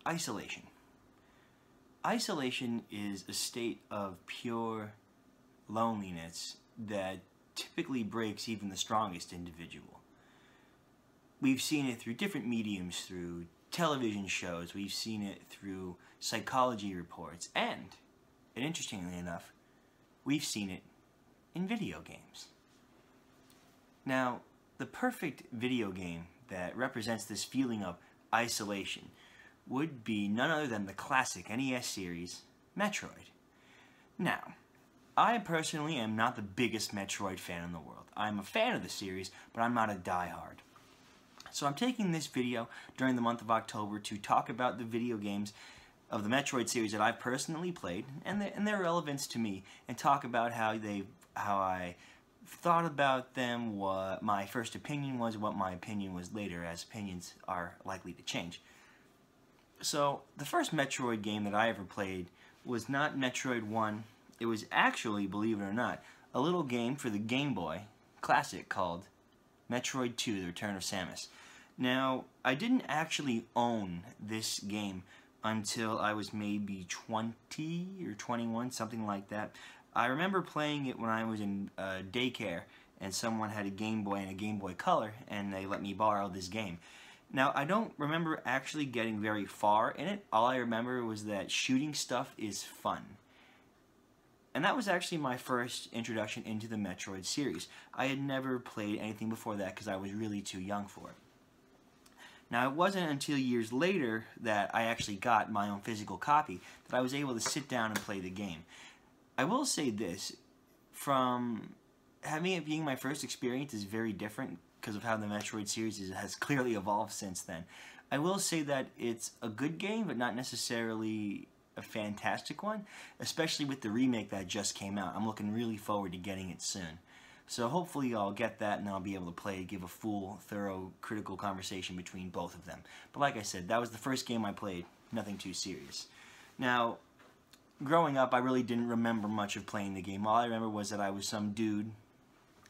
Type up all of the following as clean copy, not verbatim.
Isolation. Isolation is a state of pure loneliness that typically breaks even the strongest individual. We've seen it through different mediums, through television shows, we've seen it through psychology reports, and interestingly enough, we've seen it in video games. Now, the perfect video game that represents this feeling of isolation would be none other than the classic NES series, Metroid. Now, I personally am not the biggest Metroid fan in the world. I'm a fan of the series, but I'm not a diehard. So I'm taking this video during the month of October to talk about the video games of the Metroid series that I've personally played and their relevance to me, and talk about how I thought about them, what my first opinion was, what my opinion was later, as opinions are likely to change. So the first Metroid game that I ever played was not Metroid 1. It was actually, believe it or not, a little game for the Game Boy Classic called Metroid 2: The Return of Samus. Now, I didn't actually own this game until I was maybe 20 or 21, something like that. I remember playing it when I was in daycare, and someone had a Game Boy and a Game Boy Color, and they let me borrow this game. Now, I don't remember actually getting very far in it. All I remember was that shooting stuff is fun. And that was actually my first introduction into the Metroid series. I had never played anything before that because I was really too young for it. Now, it wasn't until years later that I actually got my own physical copy that I was able to sit down and play the game. I will say this, from having it being my first experience is very different because of how the Metroid series has clearly evolved since then. I will say that it's a good game, but not necessarily a fantastic one, especially with the remake that just came out. I'm looking really forward to getting it soon. So hopefully I'll get that and I'll be able to play it, give a full, thorough, critical conversation between both of them. But like I said, that was the first game I played, nothing too serious. Now, growing up, I really didn't remember much of playing the game. All I remember was that I was some dude,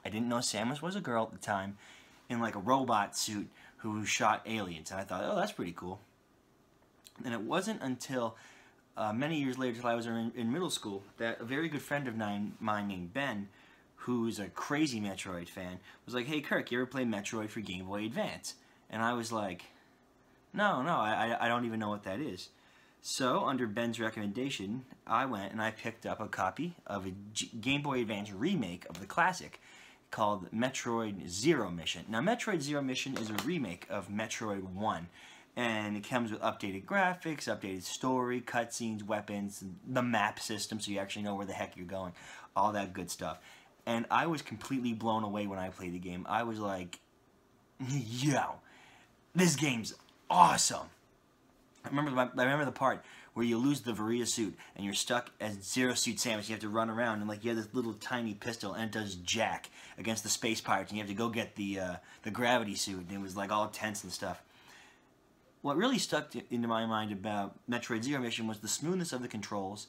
I didn't know Samus was a girl at the time, in like a robot suit who shot aliens. And I thought, oh, that's pretty cool. And it wasn't until many years later, till I was in middle school, that a very good friend of mine named Ben, who's a crazy Metroid fan, was like, hey Kirk, you ever play Metroid for Game Boy Advance? And I was like, no, I don't even know what that is. So, under Ben's recommendation, I went and I picked up a copy of a Game Boy Advance remake of the classic called Metroid Zero Mission. Now, Metroid Zero Mission is a remake of Metroid 1, and it comes with updated graphics, updated story, cutscenes, weapons, the map system so you actually know where the heck you're going, all that good stuff. And I was completely blown away when I played the game. I was like, yo, this game's awesome. I remember the part where you lose the Varia suit and you're stuck as Zero Suit Samus. You have to run around and like you have this little tiny pistol and it does jack against the space pirates and you have to go get the gravity suit, and it was like all tense and stuff. What really stuck into my mind about Metroid Zero Mission was the smoothness of the controls,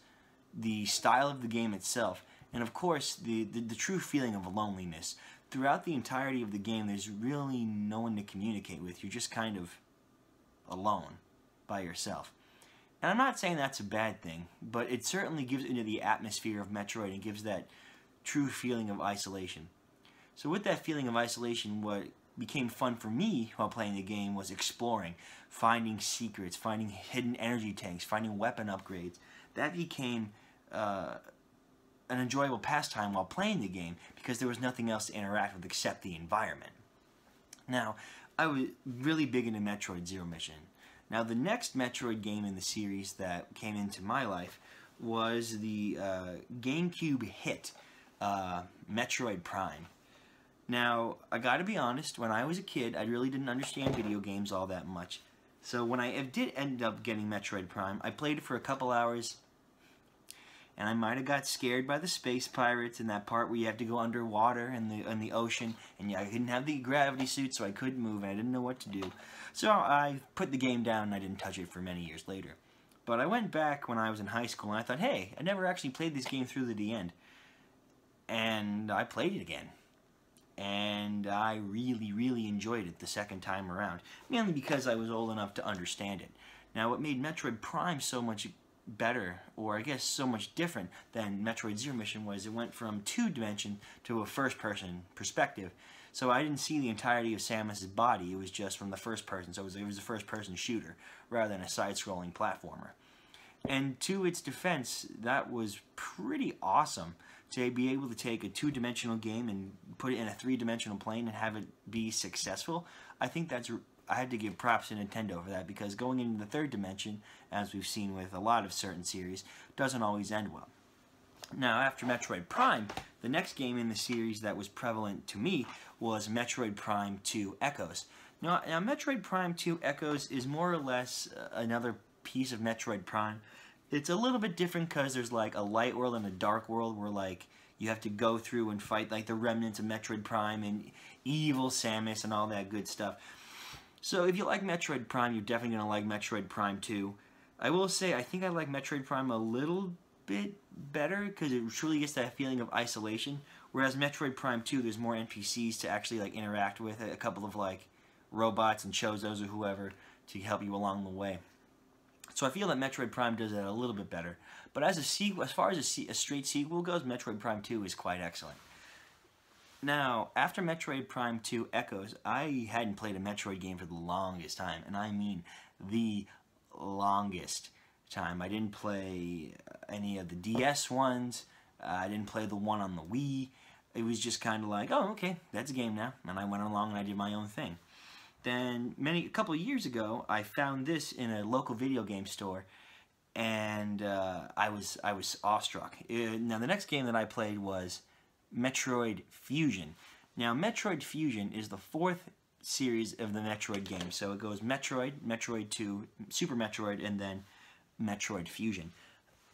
the style of the game itself, and of course the true feeling of loneliness. Throughout the entirety of the game, there's really no one to communicate with. You're just kind of alone by yourself. And I'm not saying that's a bad thing, but it certainly gives into the atmosphere of Metroid and gives that true feeling of isolation. So with that feeling of isolation, what became fun for me while playing the game was exploring, finding secrets, finding hidden energy tanks, finding weapon upgrades. That became an enjoyable pastime while playing the game because there was nothing else to interact with except the environment. Now, I was really big into Metroid Zero Mission. Now, the next Metroid game in the series that came into my life was the GameCube hit, Metroid Prime. Now, I gotta be honest, when I was a kid, I really didn't understand video games all that much. So when I did end up getting Metroid Prime, I played it for a couple hours, and I might have got scared by the space pirates in that part where you have to go underwater in the ocean, and I didn't have the gravity suit, so I couldn't move, and I didn't know what to do. So I put the game down, and I didn't touch it for many years later. But I went back when I was in high school, and I thought, hey, I never actually played this game through to the end. And I played it again. And I really, really enjoyed it the second time around, mainly because I was old enough to understand it. Now, what made Metroid Prime so much better, or I guess so much different than Metroid Zero Mission, was it went from two-dimension to a first-person perspective. So I didn't see the entirety of Samus's body, it was just from the first person, so it was a first-person shooter, rather than a side-scrolling platformer. And to its defense, that was pretty awesome, to be able to take a two-dimensional game and put it in a three-dimensional plane and have it be successful. I think I had to give props to Nintendo for that, because going into the third dimension, as we've seen with a lot of certain series, doesn't always end well. Now, after Metroid Prime, the next game in the series that was prevalent to me was Metroid Prime 2 Echoes. Now Metroid Prime 2 Echoes is more or less another piece of Metroid Prime. It's a little bit different because there's like a light world and a dark world where like you have to go through and fight like the remnants of Metroid Prime and evil Samus and all that good stuff. So if you like Metroid Prime, you're definitely going to like Metroid Prime 2. I will say I think I like Metroid Prime a little bit better because it truly gets that feeling of isolation, whereas Metroid Prime 2 there's more NPCs to actually like interact with, a couple of like robots and Chozos or whoever to help you along the way. So I feel that Metroid Prime does that a little bit better. But as a sequel, as far as a straight sequel goes, Metroid Prime 2 is quite excellent. Now, after Metroid Prime 2 Echoes, I hadn't played a Metroid game for the longest time, and I mean the longest time. I didn't play any of the DS ones. I didn't play the one on the Wii. It was just kind of like, oh, okay, that's a game now. And I went along and I did my own thing. Then a couple of years ago, I found this in a local video game store, and I was awestruck. Now, the next game that I played was Metroid Fusion. Now, Metroid Fusion is the fourth series of the Metroid games. So it goes Metroid, Metroid 2, Super Metroid, and then Metroid Fusion.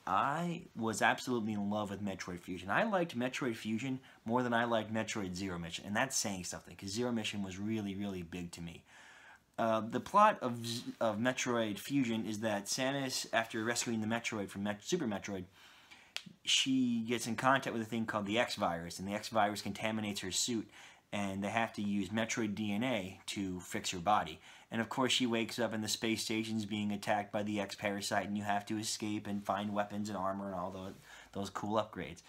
I was absolutely in love with Metroid Fusion. I liked Metroid Fusion more than I liked Metroid Zero Mission, and that's saying something, because Zero Mission was really, really big to me. The plot of Metroid Fusion is that Samus, after rescuing the Metroid from Super Metroid, she gets in contact with a thing called the X-Virus, and the X-Virus contaminates her suit, and they have to use Metroid DNA to fix her body. And of course she wakes up and the space station's being attacked by the X-Parasite, and you have to escape and find weapons and armor and all those cool upgrades.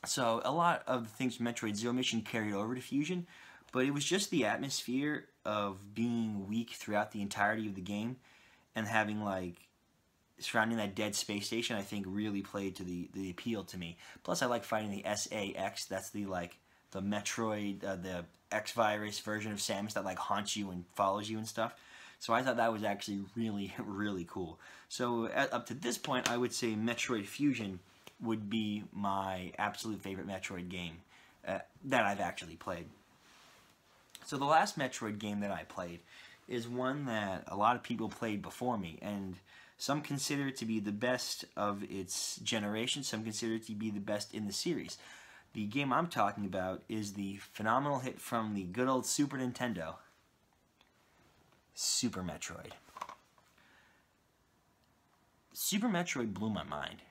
So a lot of the things from Metroid Zero Mission carried over to Fusion, but it was just the atmosphere of being weak throughout the entirety of the game and having like surrounding that dead space station, I think really played to the appeal to me. Plus I like fighting the SAX, that's the Metroid, the X-Virus version of Samus that like haunts you and follows you and stuff. So I thought that was actually really, really cool. So up to this point, I would say Metroid Fusion would be my absolute favorite Metroid game that I've actually played. So the last Metroid game that I played is one that a lot of people played before me, and some consider it to be the best of its generation, some consider it to be the best in the series. The game I'm talking about is the phenomenal hit from the good old Super Nintendo, Super Metroid. Super Metroid blew my mind.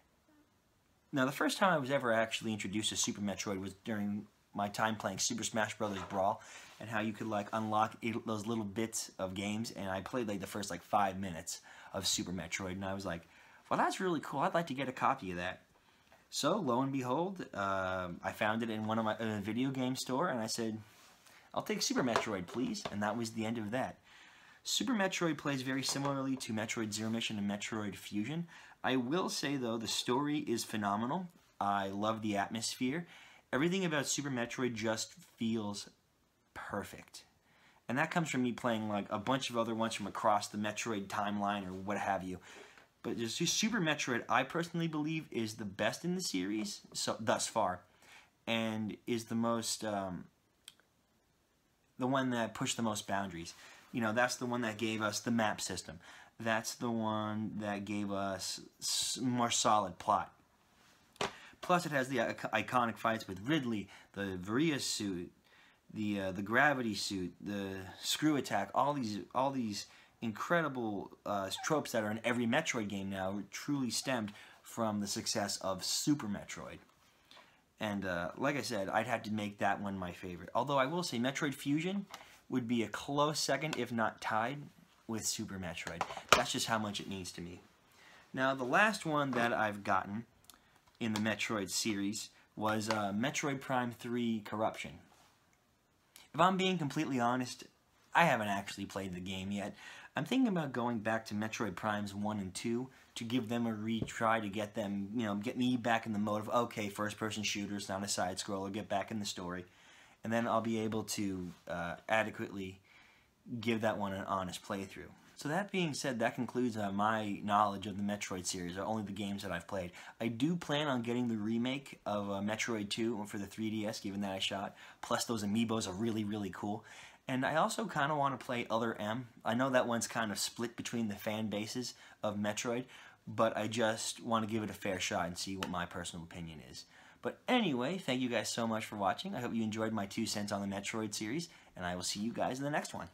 Now, the first time I was ever actually introduced to Super Metroid was during my time playing Super Smash Bros. Brawl, and how you could like unlock those little bits of games, and I played like the first like 5 minutes of Super Metroid, and I was like, well, that's really cool, I'd like to get a copy of that. So, lo and behold, I found it in a video game store, and I said, I'll take Super Metroid, please, and that was the end of that. Super Metroid plays very similarly to Metroid Zero Mission and Metroid Fusion. I will say, though, the story is phenomenal. I love the atmosphere. Everything about Super Metroid just feels perfect. And that comes from me playing like a bunch of other ones from across the Metroid timeline or what have you. But just Super Metroid, I personally believe, is the best in the series thus far, and is the most, the one that pushed the most boundaries. You know, that's the one that gave us the map system. That's the one that gave us more solid plot. Plus, it has the iconic fights with Ridley, the Varia suit, the gravity suit, the screw attack. All these incredible tropes that are in every Metroid game now truly stemmed from the success of Super Metroid. And like I said, I'd have to make that one my favorite. Although I will say Metroid Fusion would be a close second, if not tied, with Super Metroid. That's just how much it means to me. Now, the last one that I've gotten in the Metroid series was Metroid Prime 3 Corruption. If I'm being completely honest, I haven't actually played the game yet. I'm thinking about going back to Metroid Primes 1 and 2 to give them a retry, to get them, get me back in the mode of, okay, first-person shooters, not a side-scroller, get back in the story. And then I'll be able to adequately give that one an honest playthrough. So that being said, that concludes my knowledge of the Metroid series, or only the games that I've played. I do plan on getting the remake of Metroid 2 for the 3DS, given that I shot. Plus, those amiibos are really, really cool. And I also kind of want to play Other M. I know that one's kind of split between the fan bases of Metroid, but I just want to give it a fair shot and see what my personal opinion is. But anyway, thank you guys so much for watching. I hope you enjoyed my 2 cents on the Metroid series, and I will see you guys in the next one.